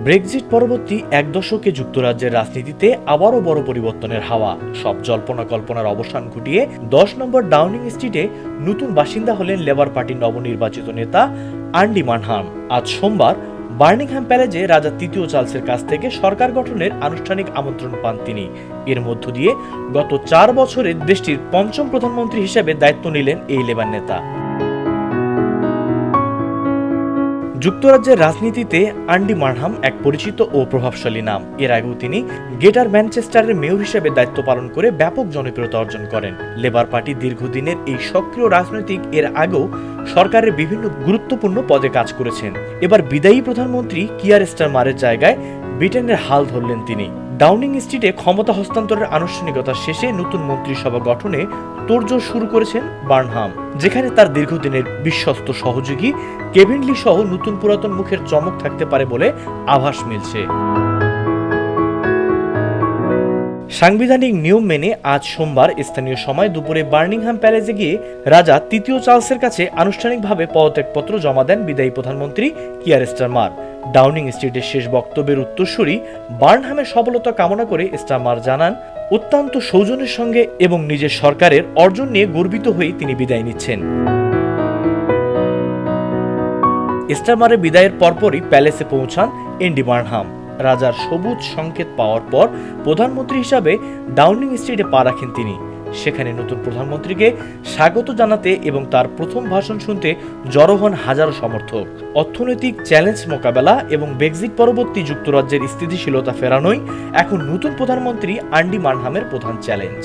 Brexit পরবর্তী এক দশকে যুক্তরাজ্যের রাজনীতিতে আবারও বড় পরিবর্তনের হাওয়া। সব জল্পনা কল্পনার অবসান ঘটিয়ে 10 নম্বর ডাউনিং স্ট্রিটে নতুন বাসিন্দা হলেন লেবার পার্টির নবনির্বাচিত নেতা আন্ডি মানহাম। আজ সোমবার বার্মিংহাম প্যালেজে রাজা তৃতীয় চার্লসের কাছ থেকে সরকার গঠনের আনুষ্ঠানিক আমন্ত্রণ পান তিনি। এর মধ্য দিয়ে গত 4 বছরে দেশটির পঞ্চম প্রধানমন্ত্রী হিসেবে দায়িত্ব নিলেন এই লেবার নেতা। যুক্তরাজ্যের রাজনীতিতে আন্ডি মানহাম এক পরিচিত ও প্রভাবশালী নাম। এর আগেও তিনি গ্রেটার ম্যানচেস্টারের মেয়র হিসেবে দায়িত্ব পালন করে ব্যাপক জনপ্রিয়তা অর্জন করেন। লেবার পার্টি দীর্ঘদিনের এই সক্রিয় রাজনৈতিক এর আগেও সরকারের বিভিন্ন গুরুত্বপূর্ণ পদে কাজ করেছেন। এবার বিদায়ী প্রধানমন্ত্রী কিয়ার স্টারমারের জায়গায় ব্রিটেনের হাল ধরলেন তিনি। ডাউনিং স্ট্রিটে ক্ষমতা হস্তান্তরের আনুষ্ঠানিকতা শেষে নতুন মন্ত্রিসভা গঠনে তোড়জোড় শুরু করেছেন বার্নহাম, যেখানে তার দীর্ঘদিনের বিশ্বস্ত সহযোগী কেভিন লি সহ নতুন পুরাতন মুখের চমক থাকতে পারে বলে আভাস মিলছে। সাংবিধানিক নিয়ম মেনে আজ সোমবার স্থানীয় সময় দুপুরে বার্মিংহাম প্যালেসে গিয়ে রাজা তৃতীয় চার্লসের কাছে আনুষ্ঠানিকভাবে পদত্যাগপত্র জমা দেন বিদায়ী প্রধানমন্ত্রী কিয়ার স্টারমার। ডাউনিং স্ট্রিটের শেষ বক্তব্যের উত্তরসূরি বার্নহামের সফলতা কামনা করে স্টারমার জানান, অত্যন্ত সৌজন্যের সঙ্গে এবং নিজের সরকারের অর্জন নিয়ে গর্বিত হয়ে তিনি বিদায় নিচ্ছেন। স্টারমারের বিদায়ের পরপরই প্যালেসে পৌঁছান এন্ডি বার্নহাম। রাজার সবুজ সংকেত পাওয়ার পর প্রধানমন্ত্রী হিসাবে ডাউনিং স্ট্রিটে পা রাখেন তিনি। সেখানে নতুন প্রধানমন্ত্রীকে স্বাগত জানাতে এবং তার প্রথম ভাষণ শুনতে জড়ো হন হাজারো সমর্থক। অর্থনৈতিক চ্যালেঞ্জ মোকাবেলা এবং ব্রেক্সিট পরবর্তী যুক্তরাজ্যের স্থিতিশীলতা ফেরানোই এখন নতুন প্রধানমন্ত্রী আন্ডি মানহামের প্রধান চ্যালেঞ্জ।